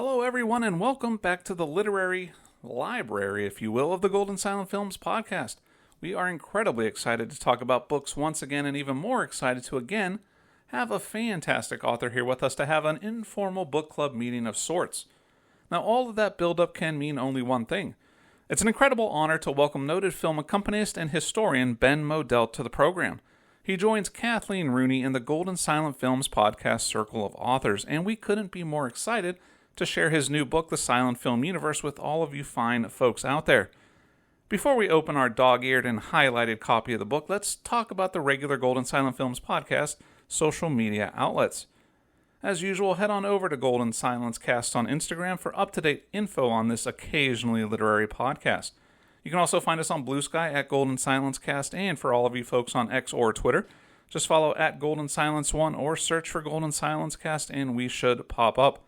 Hello, everyone, and welcome back to the literary library, if you will, of the Golden Silent Films podcast. We are incredibly excited to talk about books once again, and even more excited to again have a fantastic author here with us to have an informal book club meeting of sorts. Now, all of that build-up can mean only one thing. It's an incredible honor to welcome noted film accompanist and historian Ben Modell to the program. He joins Kathleen Rooney in the Golden Silent Films podcast circle of authors, and we couldn't be more excited to share his new book, The Silent Film Universe, with all of you fine folks out there. Before we open our dog-eared and highlighted copy of the book, let's talk about the regular Golden Silent Films podcast social media outlets. As usual, head on over to Golden Silence Cast on Instagram for up-to-date info on this occasionally literary podcast. You can also find us on Bluesky at Golden Silence Cast, and for all of you folks on X or Twitter, just follow at Golden Silence 1 or search for Golden Silence Cast and we should pop up.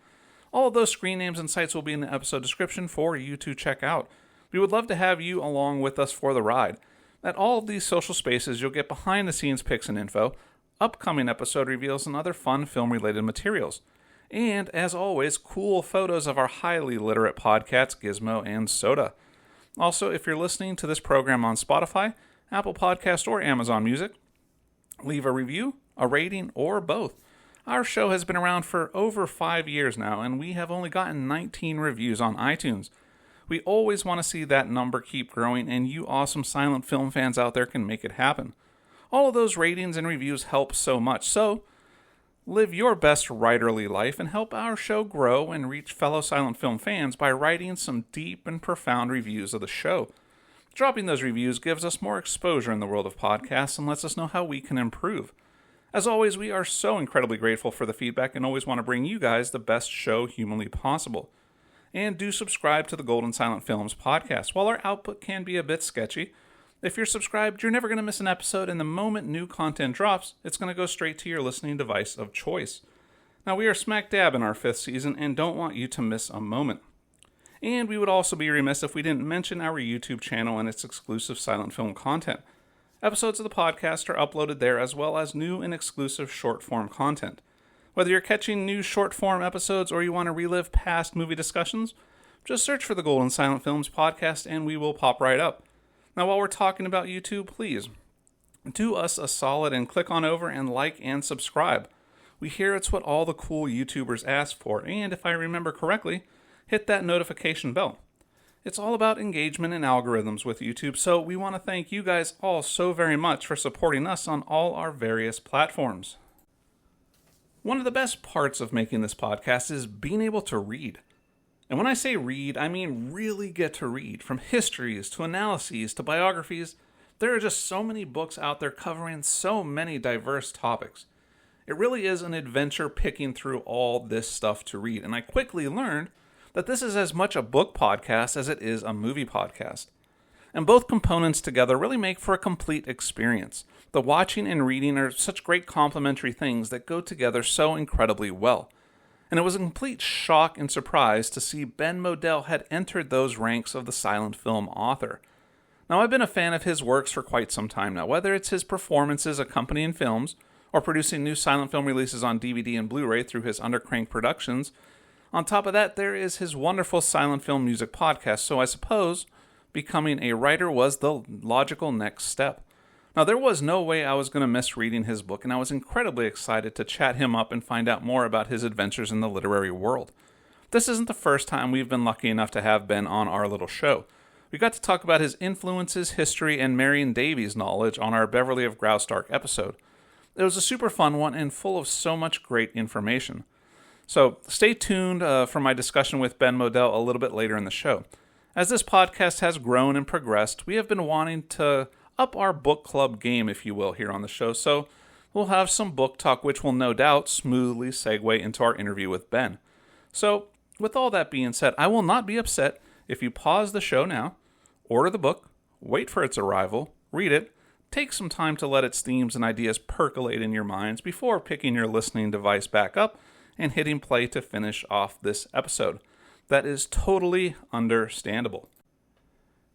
All of those screen names and sites will be in the episode description for you to check out. We would love to have you along with us for the ride. At all of these social spaces, you'll get behind-the-scenes pics and info, upcoming episode reveals, and other fun film-related materials. And, as always, cool photos of our highly literate podcasts, Gizmo and Soda. Also, if you're listening to this program on Spotify, Apple Podcast, or Amazon Music, leave a review, a rating, or both. Our show has been around for over 5 years now, and we have only gotten 19 reviews on iTunes. We always want to see that number keep growing, and you awesome silent film fans out there can make it happen. All of those ratings and reviews help so much, so live your best writerly life and help our show grow and reach fellow silent film fans by writing some deep and profound reviews of the show. Dropping those reviews gives us more exposure in the world of podcasts and lets us know how we can improve. As always, we are so incredibly grateful for the feedback and always want to bring you guys the best show humanly possible. And do subscribe to the Golden Silent Films podcast. While our output can be a bit sketchy, if you're subscribed, you're never going to miss an episode, and the moment new content drops, it's going to go straight to your listening device of choice. Now, we are smack dab in our 5th season and don't want you to miss a moment. And we would also be remiss if we didn't mention our YouTube channel and its exclusive silent film content. Episodes of the podcast are uploaded there, as well as new and exclusive short-form content. Whether you're catching new short-form episodes or you want to relive past movie discussions, just search for the Golden Silent Films podcast and we will pop right up. Now, while we're talking about YouTube, please do us a solid and click on over and like and subscribe. We hear it's what all the cool YouTubers ask for, and if I remember correctly, hit that notification bell. It's all about engagement and algorithms with YouTube, so we want to thank you guys all so very much for supporting us on all our various platforms. One of the best parts of making this podcast is being able to read. And when I say read, I mean really get to read. From histories to analyses to biographies, there are just so many books out there covering so many diverse topics. It really is an adventure picking through all this stuff to read, and I quickly learned that this is as much a book podcast as it is a movie podcast. And both components together really make for a complete experience. The watching and reading are such great complementary things that go together so incredibly well. And it was a complete shock and surprise to see Ben Modell had entered those ranks of the silent film author. Now, I've been a fan of his works for quite some time now, whether it's his performances accompanying films or producing new silent film releases on DVD and Blu-ray through his Undercrank Productions. On top of that, there is his wonderful silent film music podcast, so I suppose becoming a writer was the logical next step. Now, there was no way I was going to miss reading his book, and I was incredibly excited to chat him up and find out more about his adventures in the literary world. This isn't the first time we've been lucky enough to have Ben on our little show. We got to talk about his influences, history, and Marion Davies knowledge on our Beverly of Graustark episode. It was a super fun one and full of so much great information. So stay tuned for my discussion with Ben Modell a little bit later in the show. As this podcast has grown and progressed, we have been wanting to up our book club game, if you will, here on the show, so we'll have some book talk, which will no doubt smoothly segue into our interview with Ben. So, with all that being said, I will not be upset if you pause the show now, order the book, wait for its arrival, read it, take some time to let its themes and ideas percolate in your minds before picking your listening device back up and hitting play to finish off this episode. That is totally understandable.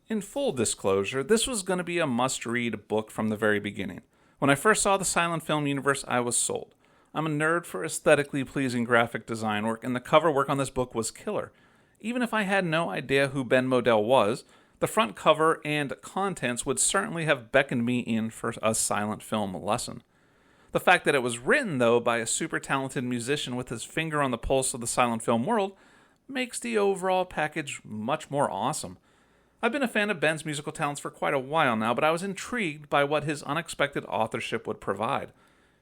In full disclosure, this was going to be a must-read book from the very beginning. When I first saw the silent film universe, I was sold. I'm a nerd for aesthetically pleasing graphic design work, and the cover work on this book was killer. Even if I had no idea who Ben Modell was, the front cover and contents would certainly have beckoned me in for a silent film lesson. The fact that it was written, though, by a super talented musician with his finger on the pulse of the silent film world makes the overall package much more awesome. I've been a fan of Ben's musical talents for quite a while now, but I was intrigued by what his unexpected authorship would provide.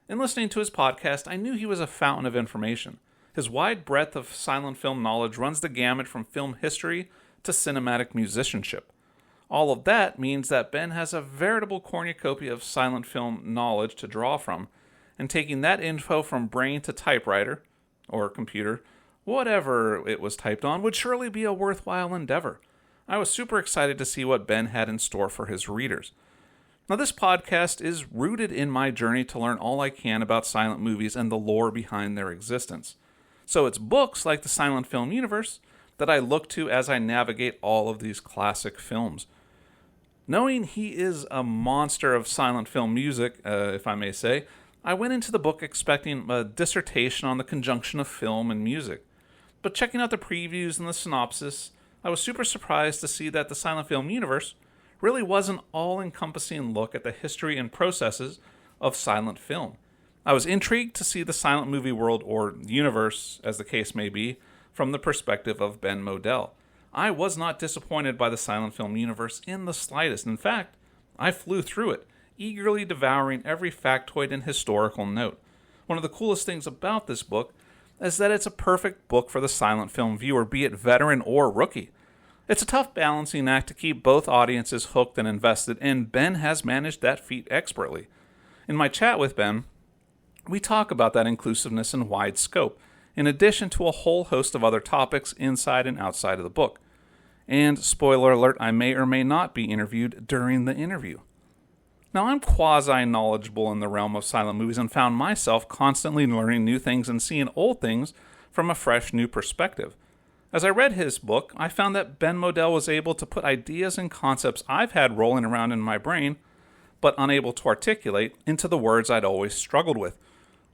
In listening to his podcast, I knew he was a fountain of information. His wide breadth of silent film knowledge runs the gamut from film history to cinematic musicianship. All of that means that Ben has a veritable cornucopia of silent film knowledge to draw from, and taking that info from brain to typewriter, or computer, whatever it was typed on, would surely be a worthwhile endeavor. I was super excited to see what Ben had in store for his readers. Now, this podcast is rooted in my journey to learn all I can about silent movies and the lore behind their existence. So it's books like the silent film universe that I look to as I navigate all of these classic films. Knowing he is a monster of silent film music, if I may say, I went into the book expecting a dissertation on the conjunction of film and music. But checking out the previews and the synopsis, I was super surprised to see that the silent film universe really was an all-encompassing look at the history and processes of silent film. I was intrigued to see the silent movie world, or universe, as the case may be, from the perspective of Ben Modell. I was not disappointed by the silent film universe in the slightest. In fact, I flew through it, eagerly devouring every factoid and historical note. One of the coolest things about this book is that it's a perfect book for the silent film viewer, be it veteran or rookie. It's a tough balancing act to keep both audiences hooked and invested, and Ben has managed that feat expertly. In my chat with Ben, we talk about that inclusiveness and wide scope, in addition to a whole host of other topics inside and outside of the book. And, spoiler alert, I may or may not be interviewed during the interview. Now, I'm quasi-knowledgeable in the realm of silent movies and found myself constantly learning new things and seeing old things from a fresh new perspective. As I read his book, I found that Ben Modell was able to put ideas and concepts I've had rolling around in my brain, but unable to articulate, into the words I'd always struggled with.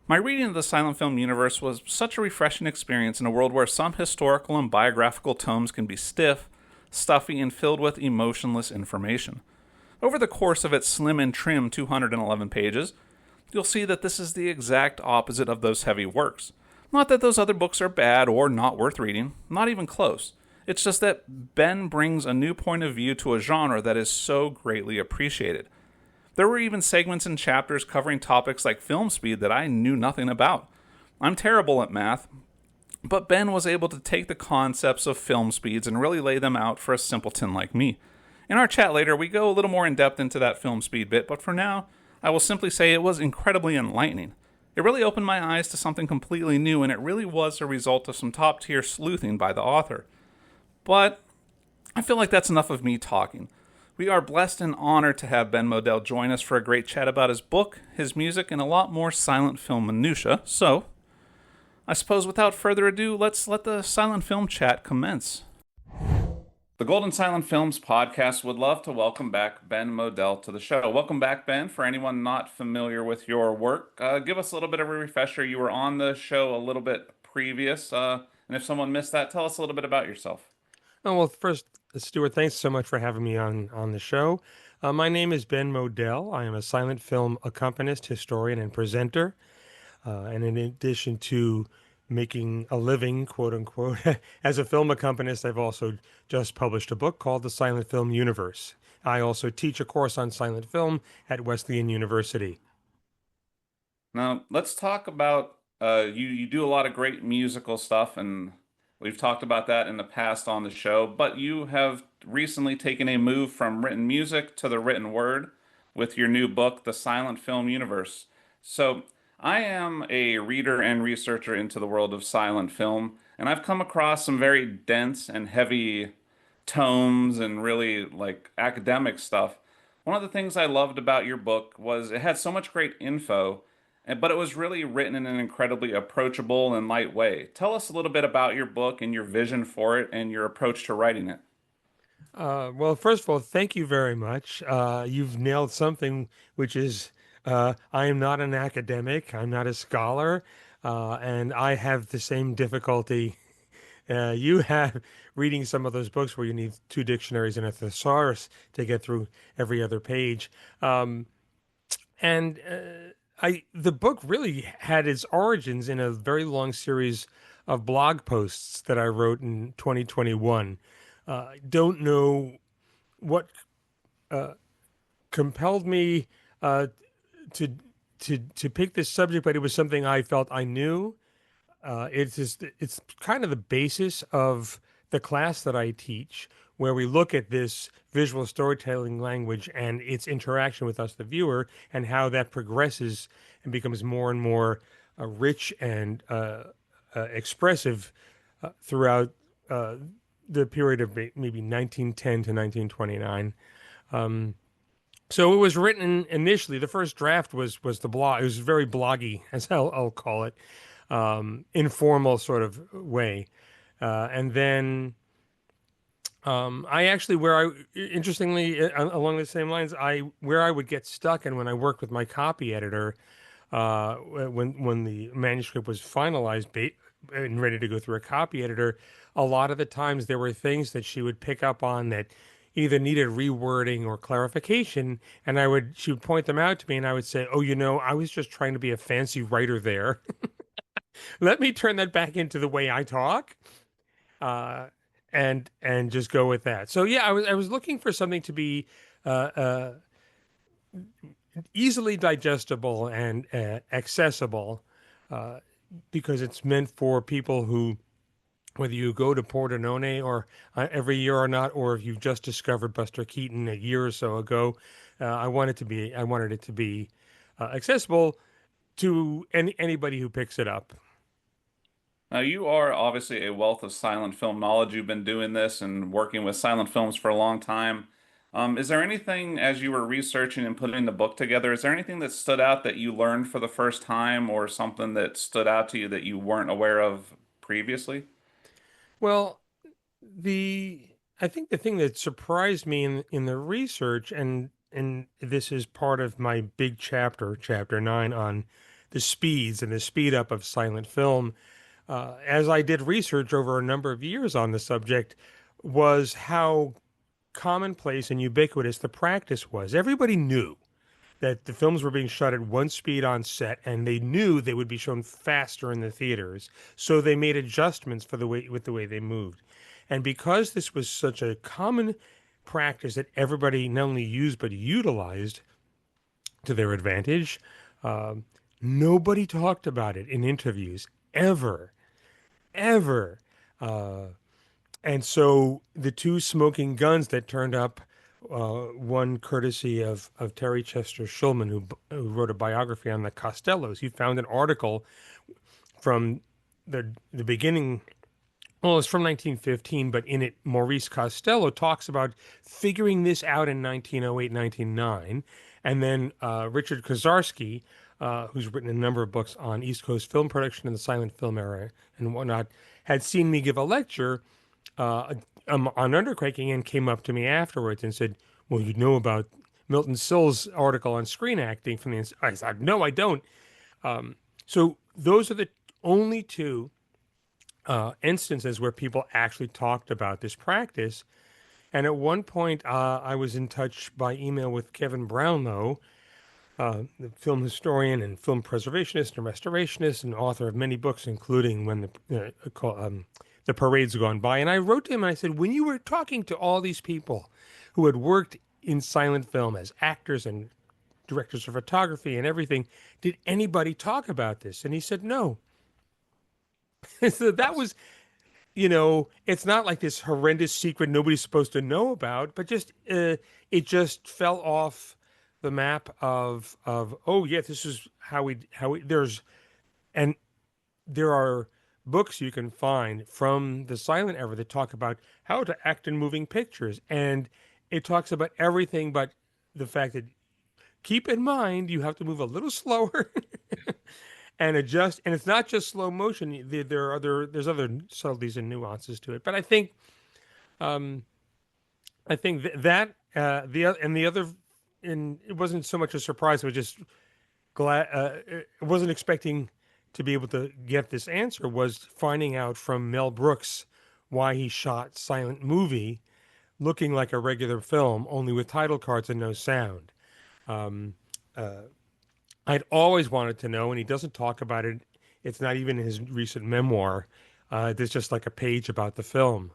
My reading of the silent film universe was such a refreshing experience in a world where some historical and biographical tomes can be stiff, stuffy, and filled with emotionless information. Over the course of its slim and trim 211 pages, you'll see that this is the exact opposite of those heavy works. Not that those other books are bad or not worth reading, not even close. It's just that Ben brings a new point of view to a genre that is so greatly appreciated. There were even segments and chapters covering topics like film speed that I knew nothing about. I'm terrible at math, but Ben was able to take the concepts of film speeds and really lay them out for a simpleton like me. In our chat later, we go a little more in depth into that film speed bit, but for now, I will simply say it was incredibly enlightening. It really opened my eyes to something completely new, and it really was a result of some top-tier sleuthing by the author. But I feel like that's enough of me talking. We are blessed and honored to have Ben Modell join us for a great chat about his book, his music, and a lot more silent film minutia. So, I suppose without further ado, let's let the silent film chat commence. The Golden Silent Films podcast would love to welcome back Ben Modell to the show. Welcome back, Ben. For anyone not familiar with your work, give us a little bit of a refresher. You were on the show a little bit previous, and if someone missed that, tell us a little bit about yourself. Oh, well, first, Stuart, thanks so much for having me on the show. My name is Ben Modell. I am a silent film accompanist, historian, and presenter. And in addition to making a living, quote unquote, as a film accompanist, I've also just published a book called The Silent Film Universe. I also teach a course on silent film at Wesleyan University. Now, let's talk about, you do a lot of great musical stuff, and we've talked about that in the past on the show, but you have recently taken a move from written music to the written word with your new book, The Silent Film Universe. So, I am a reader and researcher into the world of silent film, and I've come across some very dense and heavy tomes and really like academic stuff. One of the things I loved about your book was it had so much great info, but it was really written in an incredibly approachable and light way. Tell us a little bit about your book and your vision for it and your approach to writing it. Well, first of all, thank you very much. You've nailed something which is I am not an academic. I'm not a scholar, and I have the same difficulty you have reading some of those books where you need two dictionaries and a thesaurus to get through every other page. Um, and I the book really had its origins in a very long series of blog posts that I wrote in 2021. Don't know what compelled me uh, to to pick this subject, but it was something I felt I knew. It's kind of the basis of the class that I teach, where we look at this visual storytelling language and its interaction with us, the viewer, and how that progresses and becomes more and more rich and expressive throughout uh, the period of maybe 1910 to 1929. So it was written initially. The first draft was the blog. It was very bloggy, as I'll call it, informal sort of way. And then I actually, interestingly, along the same lines, where I would get stuck, and when I worked with my copy editor, when the manuscript was finalized and ready to go through a copy editor, a lot of the times there were things that she would pick up on that either needed rewording or clarification, and she would point them out to me, and I would say, "Oh, I was just trying to be a fancy writer there. Let me turn that back into the way I talk." Uh, and just go with that. So yeah, I was looking for something to be uh, uh, easily digestible and accessible, uh, because it's meant for people who, whether you go to Pordenone or every year or not, or if you've just discovered Buster Keaton a year or so ago, I wanted it to be accessible to anybody who picks it up. Now, you are obviously a wealth of silent film knowledge. You've been doing this and working with silent films for a long time. Is there anything, as you were researching and putting the book together, is there anything that stood out that you learned for the first time, or something that stood out to you that you weren't aware of previously? Well, the I think the thing that surprised me in the research, and this is part of my big chapter, chapter 9, on the speeds and the speed up of silent film, as I did research over a number of years on the subject, was how commonplace and ubiquitous the practice was. Everybody knew that the films were being shot at one speed on set, and they knew they would be shown faster in the theaters. So they made adjustments for the way they moved. And because this was such a common practice that everybody not only used but utilized to their advantage, um, nobody talked about it in interviews ever, ever. Uh, and so the two smoking guns that turned up, one courtesy of Terry Chester Schulman, who wrote a biography on the Costellos. He found an article from the beginning. Well, it's from 1915, but in it, Maurice Costello talks about figuring this out in 1908, 1909. And then Richard Kozarsky, who's written a number of books on East Coast film production and the silent film era and whatnot, had seen me give a lecture on undercranking and came up to me afterwards and said, "Well, you know about Milton Sill's article on screen acting from the." I said, "No, I don't." So those are the only two instances where people actually talked about this practice. And at one point, I was in touch by email with Kevin Brownlow, the film historian and film preservationist and restorationist, and author of many books, including when the Parade's Gone By. And I wrote to him and I said, when you were talking to all these people who had worked in silent film as actors and directors of photography and everything, did anybody talk about this? And he said, no. So that That's was, it's not like this horrendous secret nobody's supposed to know about, but just it just fell off the map of oh yeah, this is how we and there are books you can find from the silent era that talk about how to act in moving pictures, and it talks about everything but the fact that keep in mind you have to move a little slower and adjust. And it's not just slow motion. There's other subtleties and nuances to it. But um, I think that the and the other, and it wasn't so much a surprise. It was just glad I wasn't expecting to be able to get this answer was finding out from Mel Brooks why he shot Silent Movie looking like a regular film, only with title cards and no sound. Um, I'd always wanted to know, and he doesn't talk about it. It's not even in his recent memoir. There's just like a page about the film.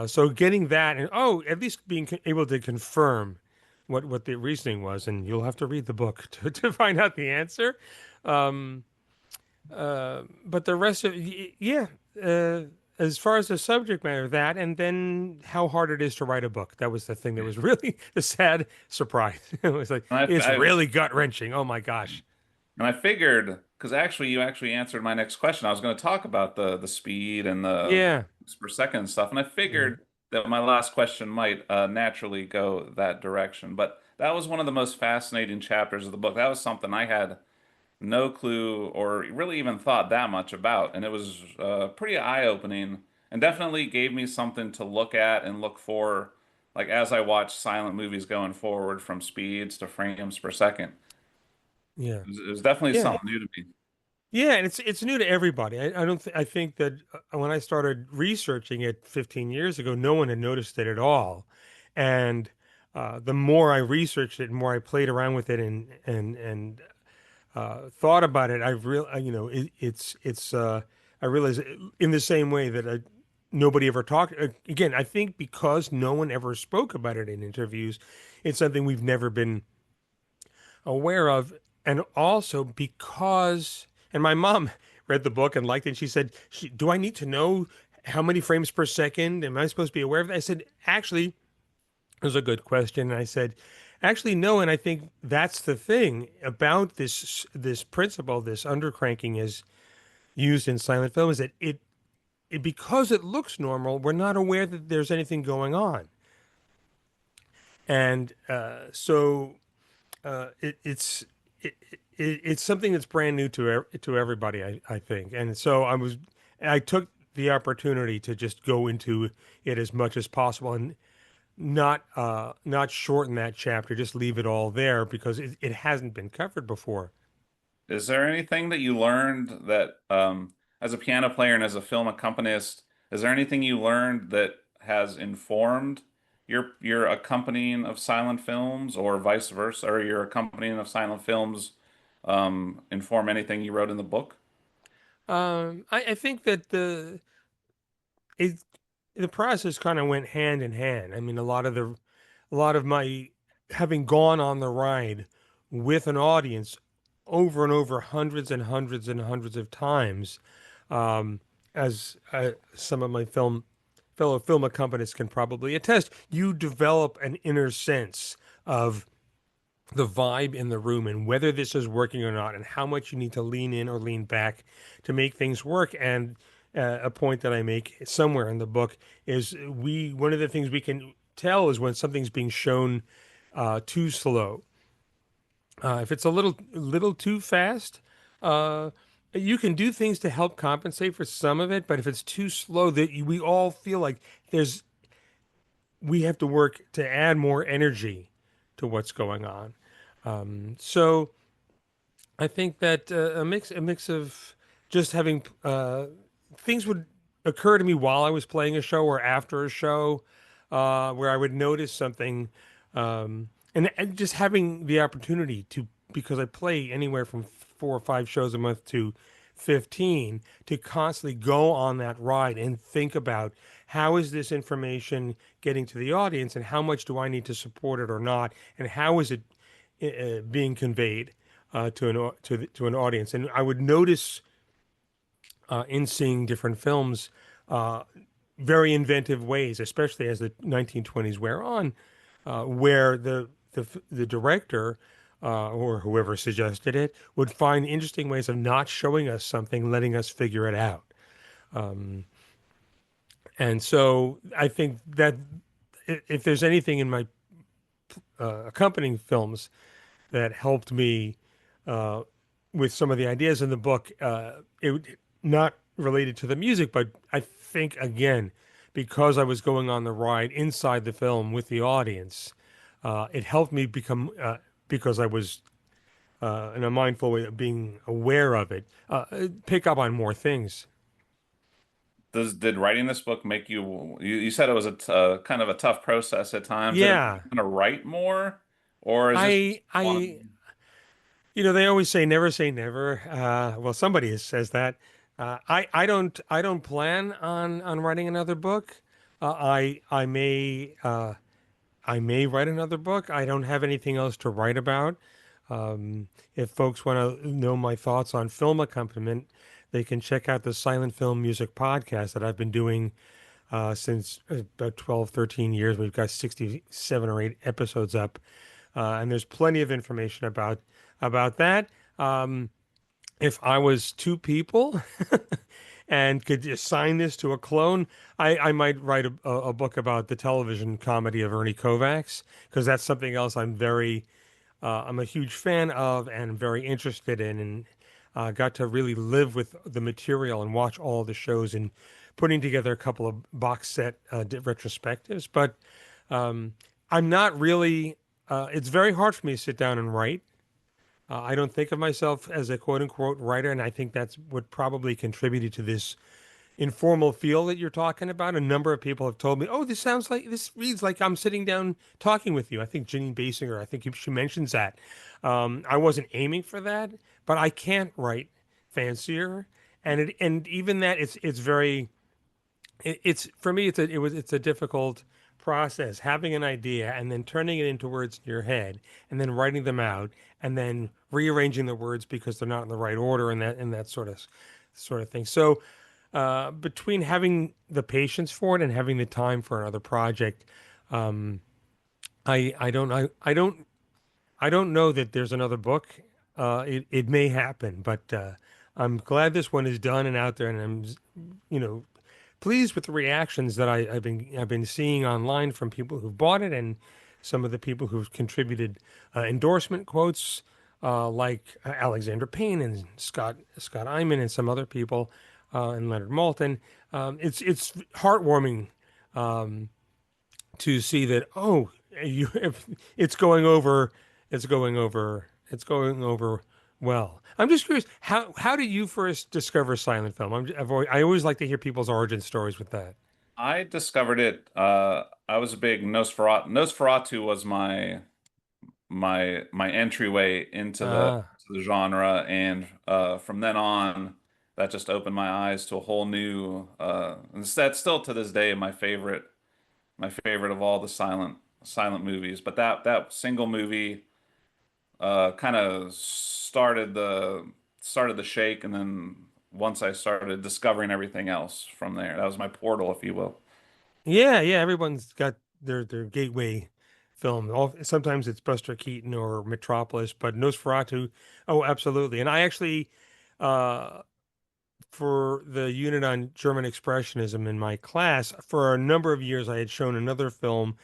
So getting that, and at least being able to confirm what the reasoning was, and you'll have to read the book to find out the answer. Um, but the rest of yeah, uh, as far as the subject matter, that, and then how hard it is to write a book. That was the thing that was really the sad surprise. It was like And it's really gut wrenching. Oh my gosh. I figured, because actually you actually answered my next question. I was going to talk about the speed and the Yeah. per second and stuff, and I Yeah. figured that my last question might naturally go that direction. But that was one of the most fascinating chapters of the book. That was something I had no clue or really even thought that much about. And it was pretty eye-opening and definitely gave me something to look at and look for, like as I watch silent movies going forward from speeds to frames per second. Yeah. It was definitely Yeah. something new to me. Yeah, and it's new to everybody. I don't I think that when I started researching it 15 years ago, no one had noticed it at all. And the more I researched it, the more I played around with it and thought about it, I realize in the same way that nobody ever talked. Again, I think because no one ever spoke about it in interviews, it's something we've never been aware of, and also because, and my mom read the book and liked it. And she said, "Do I need to know how many frames per second? Am I supposed to be aware of that?" I said, "Actually, it was a good question." And I said, "Actually, no." And I think that's the thing about this principle, this undercranking is used in silent film, is that it because it looks normal, we're not aware that there's anything going on, and so it's something that's brand new to everybody, I think. And so I took the opportunity to just go into it as much as possible and not shorten that chapter, just leave it all there because it hasn't been covered before. Is there anything that you learned that, as a piano player and as a film accompanist, is there anything you learned that has informed your accompanying of silent films, or vice versa, or your accompanying of silent films, inform anything you wrote in the book? I think that it the process kind of went hand in hand. I mean, a lot of my having gone on the ride with an audience over and over hundreds and hundreds and hundreds of times, um, as some of my fellow film accompanists can probably attest, you develop an inner sense of the vibe in the room and whether this is working or not, and how much you need to lean in or lean back to make things work. And a point that I make somewhere in the book is one of the things we can tell is when something's being shown too slow. If it's a little too fast, uh, you can do things to help compensate for some of it. But if it's too slow, that we all feel like there's we have to work to add more energy to what's going on. So I think that a mix of just having things would occur to me while I was playing a show or after a show, where I would notice something, and just having the opportunity to, because I play anywhere from 4 or 5 shows a month to 15, to constantly go on that ride and think about how is this information getting to the audience and how much do I need to support it or not, and how is it being conveyed to an audience. And I would notice in seeing different films uh, very inventive ways, especially as the 1920s wear on, where the director or whoever suggested it would find interesting ways of not showing us something, letting us figure it out. And so I think that if there's anything in my accompanying films that helped me uh, with some of the ideas in the book. Not related to the music, but I think again, because I was going on the ride inside the film with the audience, it helped me become because I was in a mindful way of being aware of it, pick up on more things. Did writing this book make you said it was kind of a tough process at times. Did it make Yeah, you want to write more, or is this just I one? they always say never. Well, somebody says that. I don't plan on writing another book. I may write another book. I don't have anything else to write about. If folks want to know my thoughts on film accompaniment, they can check out the Silent Film Music podcast that I've been doing since about 12, 13 years. We've got 67 or 8 episodes up, and there's plenty of information about that. Um, if I was two people and could assign this to a clone, I might write a book about the television comedy of Ernie Kovacs, because that's something else I'm a huge fan of and very interested in, and got to really live with the material and watch all the shows and putting together a couple of box set retrospectives. But um, I'm not really. It's very hard for me to sit down and write. I don't think of myself as a quote unquote writer, and I think that's what probably contributed to this informal feel that you're talking about. A number of people have told me, "Oh, this reads like I'm sitting down talking with you." I think Janine Basinger, I think she mentions that. I wasn't aiming for that, but I can't write fancier, and even that it's very it's for me it's a difficult process having an idea and then turning it into words in your head and then writing them out and then rearranging the words because they're not in the right order and that sort of thing. So between having the patience for it and having the time for another project, um, I don't know that there's another book. It may happen, but I'm glad this one is done and out there, and I'm pleased with the reactions that I've been seeing online from people who've bought it and some of the people who've contributed endorsement quotes, like Alexander Payne and Scott Iman and some other people, and Leonard Maltin. It's heartwarming to see that, if it's going over, it's going over well. I'm just curious, how did you first discover silent film? I always like to hear people's origin stories with that. I discovered it. I was a big Nosferatu. Nosferatu was my entryway into Ah, the genre, and from then on, that just opened my eyes to a whole new. And that's still to this day my favorite of all the silent movies. But that single movie kind of started the shake, and then once I started discovering everything else from there, that was my portal, if you will. yeah. Everyone's got their gateway film. Sometimes it's Buster Keaton or Metropolis, but Nosferatu, oh, absolutely. And I actually, uh, for the unit on German Expressionism in my class, for a number of years, I had shown another film,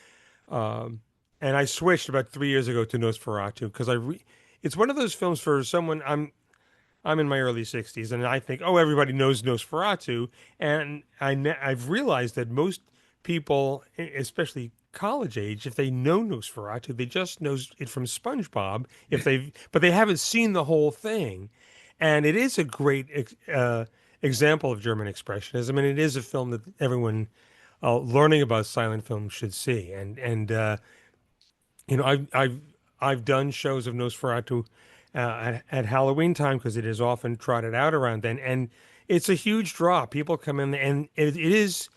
um, and I switched about 3 years ago to Nosferatu because it's one of those films for someone. I'm in my early 60s, and I think, oh, everybody knows Nosferatu, and I've realized that most people, especially college age, if they know Nosferatu, they just know it from SpongeBob. But they haven't seen the whole thing, and it is a great example of German Expressionism, and it is a film that everyone learning about silent film should see. And you know, I've done shows of Nosferatu at Halloween time because it is often trotted out around then, and it's a huge draw. People come in, and it is.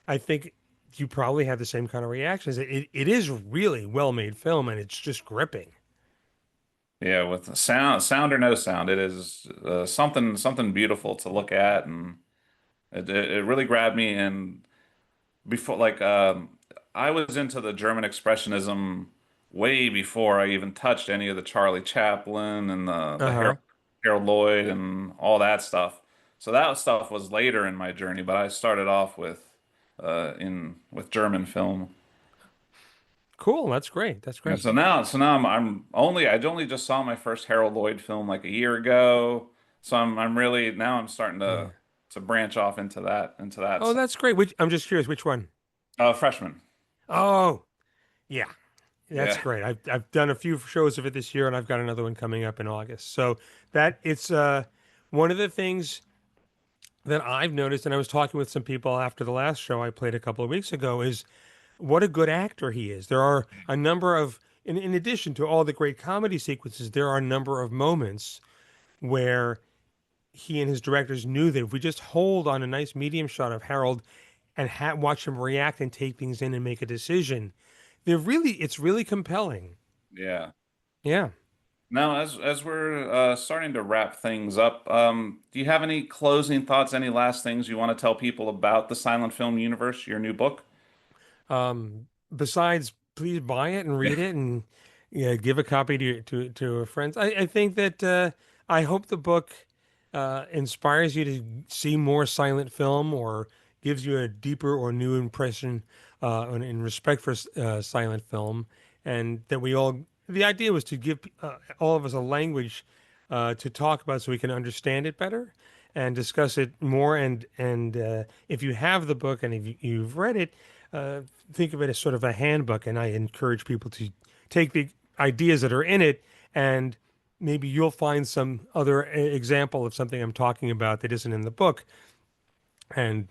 I think you probably have the same kind of reactions. It is really well made film, and it's just gripping. Yeah, with the sound or no sound, it is something beautiful to look at, and it really grabbed me. And before, I was into the German Expressionism way before I even touched any of the Charlie Chaplin and the Uh-huh. Harold Lloyd and all that stuff. So that stuff was later in my journey, but I started off in with German film. Cool. That's great. That's Yeah, great. so now I only just saw my first Harold Lloyd film like a year ago. So I'm really now I'm starting Yeah. to branch off into that Oh, side. that's great. I'm just curious, which one? Freshman. Oh, yeah. That's Yeah. great. I've done a few shows of it this year, and I've got another one coming up in August. So that it's one of the things that I've noticed, and I was talking with some people after the last show I played a couple of weeks ago, is what a good actor he is. There are a number of, in addition to all the great comedy sequences, there are a number of moments where he and his directors knew that if we just hold on a nice medium shot of Harold and watch him react and take things in and make a decision, it's really compelling. Yeah. Yeah. Now, as we're starting to wrap things up, do you have any closing thoughts, any last things you want to tell people about the silent film universe, your new book? Besides, please buy it and read it, and yeah, give a copy to a friend. I think that I hope the book inspires you to see more silent film, or gives you a deeper or new impression in respect for silent film, and that we all. The idea was to give all of us a language to talk about, so we can understand it better and discuss it more. And if you have the book and if you've read it, uh, think of it as sort of a handbook. And I encourage people to take the ideas that are in it, and maybe you'll find some other example of something I'm talking about that isn't in the book, and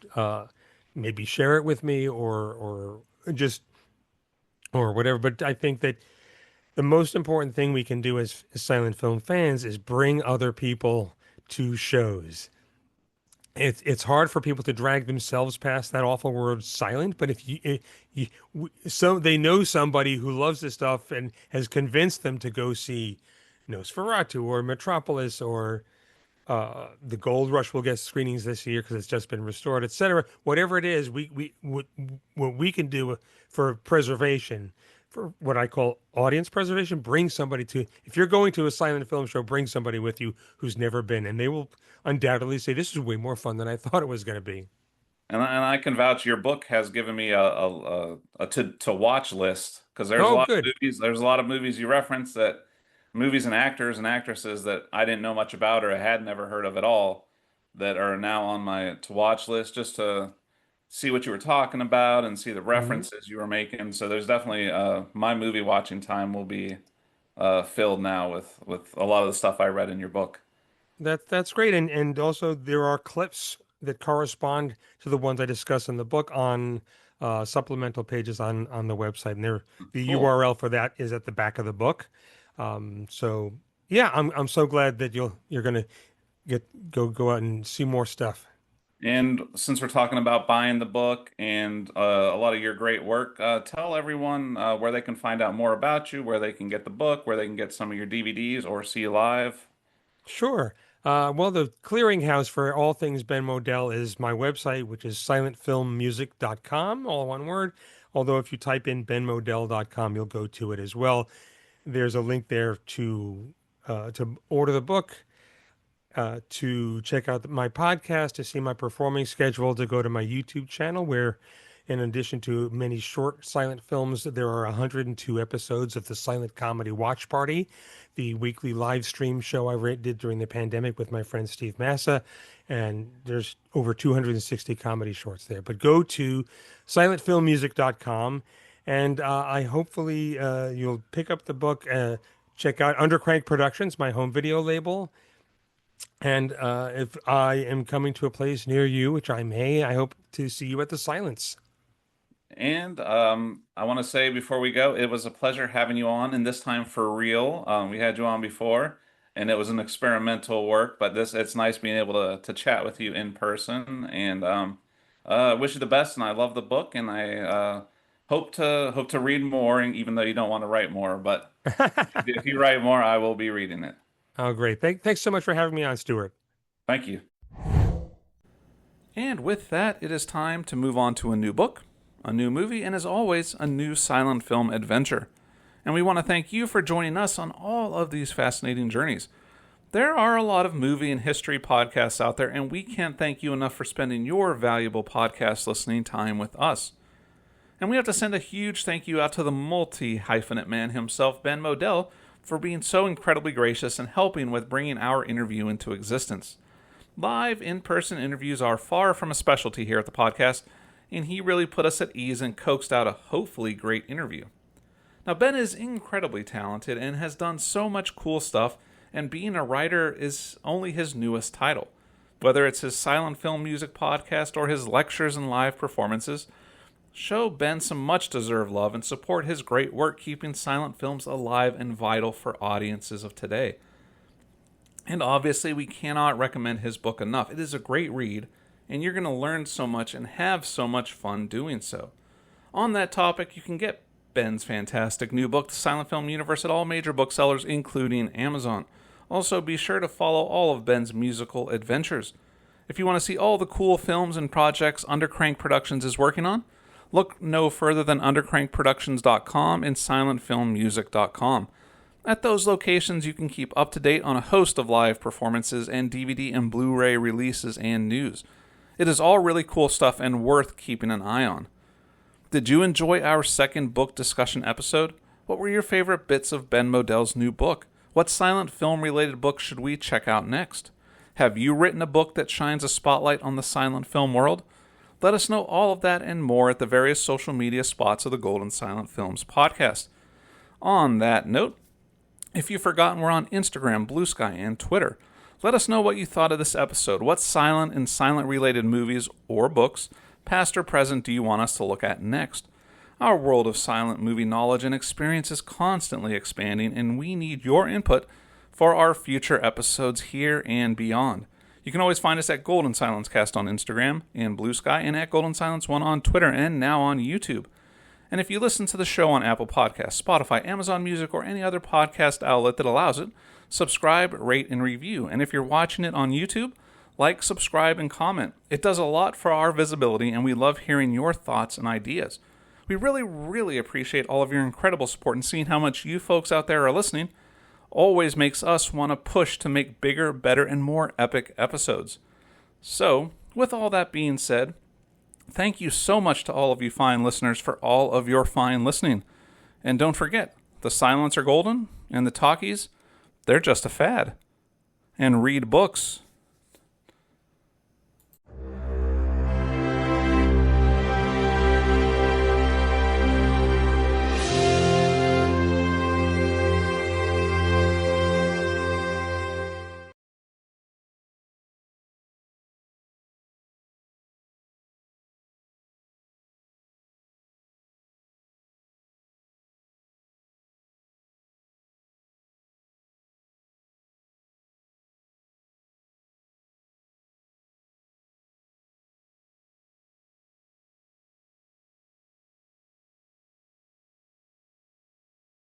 maybe share it with me, or just or whatever. But I think that the most important thing we can do as silent film fans is bring other people to shows. It's hard for people to drag themselves past that awful word silent, but so they know somebody who loves this stuff and has convinced them to go see Nosferatu or Metropolis, or the Gold Rush will get screenings this year because it's just been restored, etc. Whatever it is, what we can do for preservation, for what I call audience preservation, bring somebody to. If you're going to a silent film show, bring somebody with you who's never been, and they will undoubtedly say, "This is way more fun than I thought it was going to be." And I can vouch your book has given me a to watch list because there's a Oh, lot of good. movies. There's a lot of movies you reference that movies and actors and actresses that I didn't know much about or had never heard of at all that are now on my to watch list just to see what you were talking about and see the Hmm. references you were making. So there's definitely my movie watching time will be filled now with a lot of the stuff I read in your book. That's great, and also there are clips that correspond to the ones I discuss in the book on supplemental pages on the website, and the Cool. URL for that is at the back of the book. So yeah, I'm so glad that you're gonna go out and see more stuff. And since we're talking about buying the book and a lot of your great work, tell everyone where they can find out more about you, where they can get the book, where they can get some of your DVDs or see you live. Sure. Well, the clearinghouse for all things Ben Modell is my website, which is silentfilmmusic.com, all one word. Although if you type in benmodell.com, you'll go to it as well. There's a link there to order the book, to check out my podcast, to see my performing schedule, to go to my YouTube channel, where, in addition to many short silent films, there are 102 episodes of the Silent Comedy Watch Party, the weekly live stream show did during the pandemic with my friend Steve Massa. And there's over 260 comedy shorts there. But go to silentfilmmusic.com, and I hopefully you'll pick up the book. Check out Undercrank Productions, my home video label. And if I am coming to a place near you, which I may, I hope to see you at the Silence. And I want to say before we go, it was a pleasure having you on, and this time for real. We had you on before, and it was an experimental work, but this it's nice being able to chat with you in person. And wish you the best, and I love the book, and I hope to read more, and even though you don't want to write more, but if you write more, I will be reading it. Oh, great. Thanks so much for having me on, Stuart. Thank you. And with that, it is time to move on to a new book, a new movie, and as always, a new silent film adventure. And we want to thank you for joining us on all of these fascinating journeys. There are a lot of movie and history podcasts out there, and we can't thank you enough for spending your valuable podcast listening time with us. And we have to send a huge thank you out to the multi-hyphenate man himself, Ben Modell, for being so incredibly gracious and helping with bringing our interview into existence. Live in-person interviews are far from a specialty here at the podcast, and he really put us at ease and coaxed out a hopefully great interview. Now, Ben is incredibly talented and has done so much cool stuff, and being a writer is only his newest title. Whether it's his silent film music podcast or his lectures and live performances, show Ben some much-deserved love and support his great work keeping silent films alive and vital for audiences of today. And obviously, we cannot recommend his book enough. It is a great read, and you're going to learn so much and have so much fun doing so. On that topic, you can get Ben's fantastic new book, The Silent Film Universe, at all major booksellers, including Amazon. Also, be sure to follow all of Ben's musical adventures. If you want to see all the cool films and projects Undercrank Productions is working on, look no further than undercrankproductions.com and silentfilmmusic.com. At those locations, you can keep up to date on a host of live performances and DVD and Blu-ray releases and news. It is all really cool stuff and worth keeping an eye on. Did you enjoy our second book discussion episode? What were your favorite bits of Ben Modell's new book? What silent film-related book should we check out next? Have you written a book that shines a spotlight on the silent film world? Let us know all of that and more at the various social media spots of the Golden Silent Films podcast. On that note, if you've forgotten, we're on Instagram, Bluesky, and Twitter. Let us know what you thought of this episode. What silent and silent-related movies or books, past or present, do you want us to look at next? Our world of silent movie knowledge and experience is constantly expanding, and we need your input for our future episodes here and beyond. You can always find us at Golden Silence Cast on Instagram and Bluesky, and at Golden Silence 1 on Twitter, and now on YouTube. And if you listen to the show on Apple Podcasts, Spotify, Amazon Music, or any other podcast outlet that allows it, subscribe, rate, and review. And if you're watching it on YouTube, like, subscribe, and comment. It does a lot for our visibility, and we love hearing your thoughts and ideas. We really, really appreciate all of your incredible support, and seeing how much you folks out there are listening always makes us want to push to make bigger, better, and more epic episodes. So, with all that being said, thank you so much to all of you fine listeners for all of your fine listening. And don't forget, the silents are golden, and the talkies, they're just a fad. And read books,